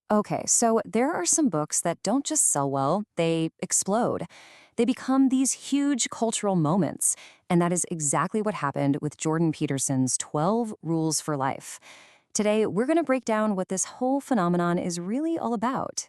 Okay, so there are some books that don't just sell well, they explode. They become these huge cultural moments. And that is exactly what happened with Jordan Peterson's 12 Rules for Life. Today, we're going to break down what this whole phenomenon is really all about.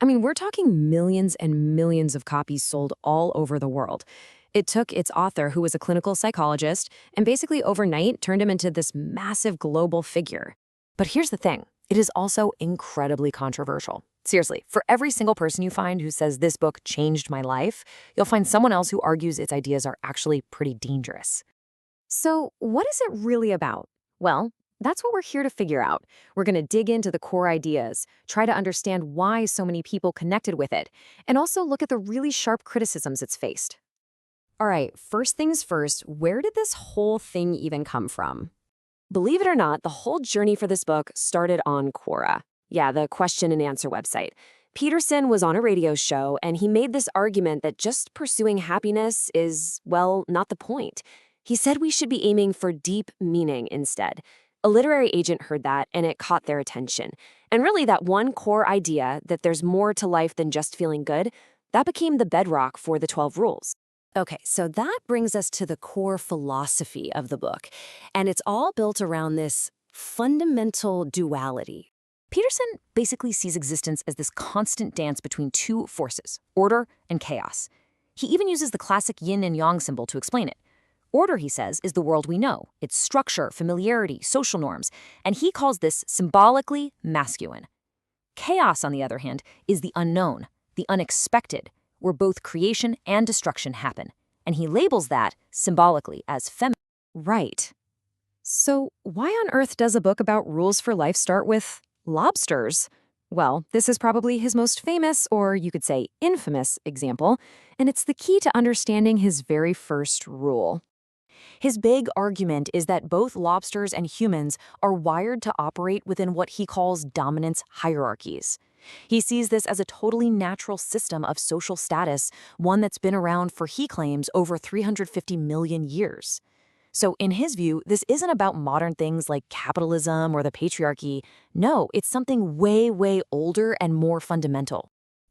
I mean, we're talking millions and millions of copies sold all over the world. It took its author, who was a clinical psychologist, and basically overnight turned him into this massive global figure. But here's the thing, it is also incredibly controversial. Seriously, for every single person you find who says this book changed my life, you'll find someone else who argues its ideas are actually pretty dangerous. So, what is it really about? Well, that's what we're here to figure out. We're going to dig into the core ideas, try to understand why so many people connected with it, and also look at the really sharp criticisms it's faced. All right, first things first, where did this whole thing even come from? Believe it or not, the whole journey for this book started on Quora. Yeah, the question and answer website. Peterson was on a radio show, and he made this argument that just pursuing happiness is, well, not the point. He said we should be aiming for deep meaning instead. A literary agent heard that, and it caught their attention. And really, that one core idea that there's more to life than just feeling good, that became the bedrock for the 12 rules. Okay, so that brings us to the core philosophy of the book, and it's all built around this fundamental duality. Peterson basically sees existence as this constant dance between two forces, order and chaos. He even uses the classic yin and yang symbol to explain it. Order, he says, is the world we know. It's structure, familiarity, social norms, and he calls this symbolically masculine. Chaos, on the other hand, is the unknown, the unexpected, where both creation and destruction happen, and he labels that symbolically as feminine. Right. So why on earth does a book about rules for life start with lobsters? Well, this is probably his most famous, or you could say infamous, example, and it's the key to understanding his very first rule. His big argument is that both lobsters and humans are wired to operate within what he calls dominance hierarchies. He sees this as a totally natural system of social status, one that's been around for, he claims, over 350 million years. So in his view, this isn't about modern things like capitalism or the patriarchy. No, it's something way, way older and more fundamental.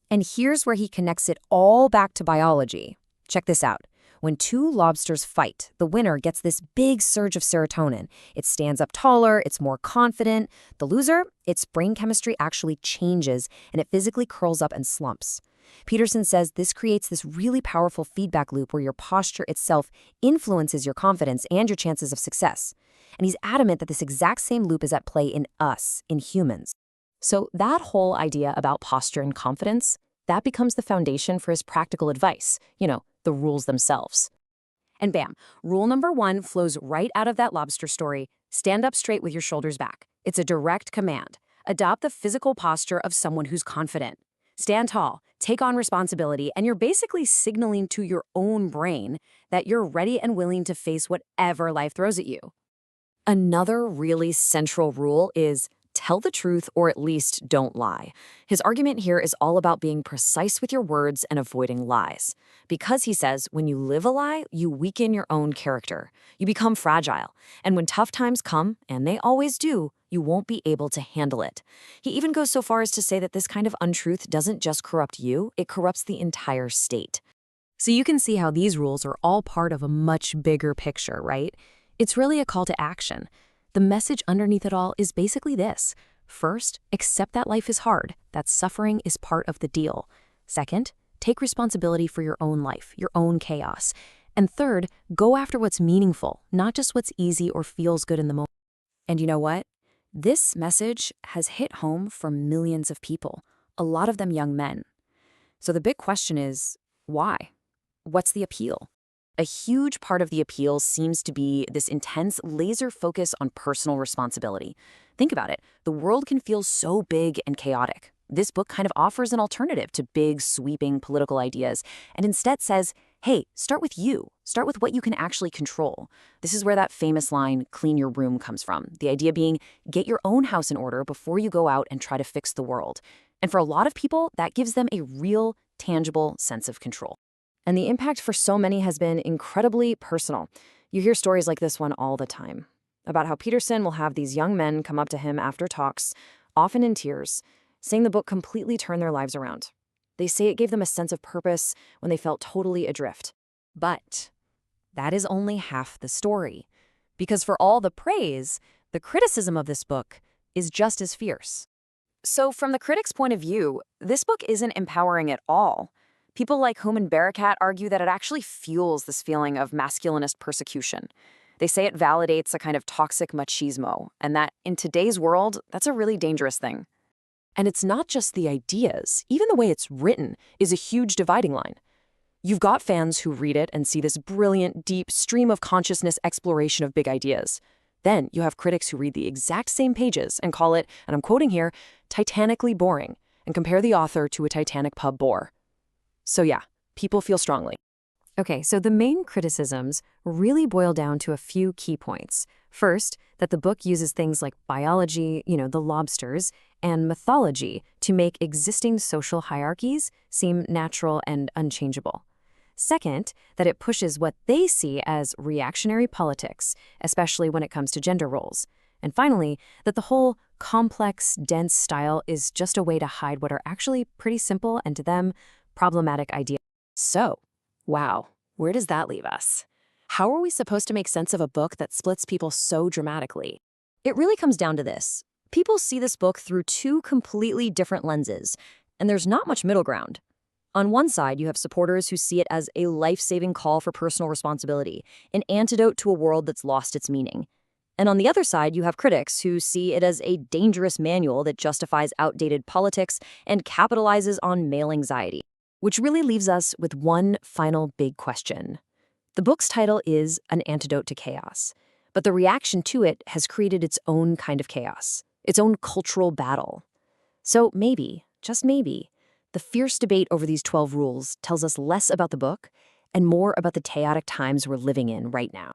And here's where he connects it all back to biology. Check this out. When two lobsters fight, the winner gets this big surge of serotonin. It stands up taller, it's more confident. The loser, its brain chemistry actually changes, and it physically curls up and slumps. Peterson says this creates this really powerful feedback loop where your posture itself influences your confidence and your chances of success. And he's adamant that this exact same loop is at play in us, in humans. So that whole idea about posture and confidence, that becomes the foundation for his practical advice, the rules themselves. And bam, rule number 1 flows right out of that lobster story. Stand up straight with your shoulders back. It's a direct command. Adopt the physical posture of someone who's confident. Stand tall, take on responsibility, and you're basically signaling to your own brain that you're ready and willing to face whatever life throws at you. Another really central rule is tell the truth or at least don't lie. His argument here is all about being precise with your words and avoiding lies. Because he says when you live a lie, you weaken your own character. You become fragile. And when tough times come, and they always do, you won't be able to handle it. He even goes so far as to say that this kind of untruth doesn't just corrupt you, it corrupts the entire state. So you can see how these rules are all part of a much bigger picture, right? It's really a call to action. The message underneath it all is basically this. First, accept that life is hard, that suffering is part of the deal. Second, take responsibility for your own life, your own chaos. And third, go after what's meaningful, not just what's easy or feels good in the moment. And you know what? This message has hit home for millions of people, a lot of them young men. So the big question is, why? What's the appeal? A huge part of the appeal seems to be this intense laser focus on personal responsibility. Think about it. The world can feel so big and chaotic. This book kind of offers an alternative to big, sweeping political ideas, and instead says, hey, start with you. Start with what you can actually control. This is where that famous line, clean your room, comes from. The idea being, get your own house in order before you go out and try to fix the world. And for a lot of people, that gives them a real, tangible sense of control. And the impact for so many has been incredibly personal. You hear stories like this one all the time, about how Peterson will have these young men come up to him after talks, often in tears, saying the book completely turned their lives around. They say it gave them a sense of purpose when they felt totally adrift. But that is only half the story. Because for all the praise, the criticism of this book is just as fierce. So from the critic's point of view, this book isn't empowering at all. People like Human Barakat argue that it actually fuels this feeling of masculinist persecution. They say it validates a kind of toxic machismo, and that in today's world, that's a really dangerous thing. And it's not just the ideas. Even the way it's written is a huge dividing line. You've got fans who read it and see this brilliant, deep stream of consciousness exploration of big ideas. Then you have critics who read the exact same pages and call it, and I'm quoting here, titanically boring, and compare the author to a Titanic pub bore. So yeah, people feel strongly. Okay, so the main criticisms really boil down to a few key points. First, that the book uses things like biology, the lobsters, and mythology to make existing social hierarchies seem natural and unchangeable. Second, that it pushes what they see as reactionary politics, especially when it comes to gender roles. And finally, that the whole complex, dense style is just a way to hide what are actually pretty simple and to them, problematic ideas. So, wow, where does that leave us? How are we supposed to make sense of a book that splits people so dramatically? It really comes down to this. People see this book through two completely different lenses, and there's not much middle ground. On one side, you have supporters who see it as a life-saving call for personal responsibility, an antidote to a world that's lost its meaning. And on the other side, you have critics who see it as a dangerous manual that justifies outdated politics and capitalizes on male anxiety. Which really leaves us with one final big question. The book's title is An Antidote to Chaos, but the reaction to it has created its own kind of chaos, its own cultural battle. So maybe, just maybe, the fierce debate over these 12 rules tells us less about the book and more about the chaotic times we're living in right now.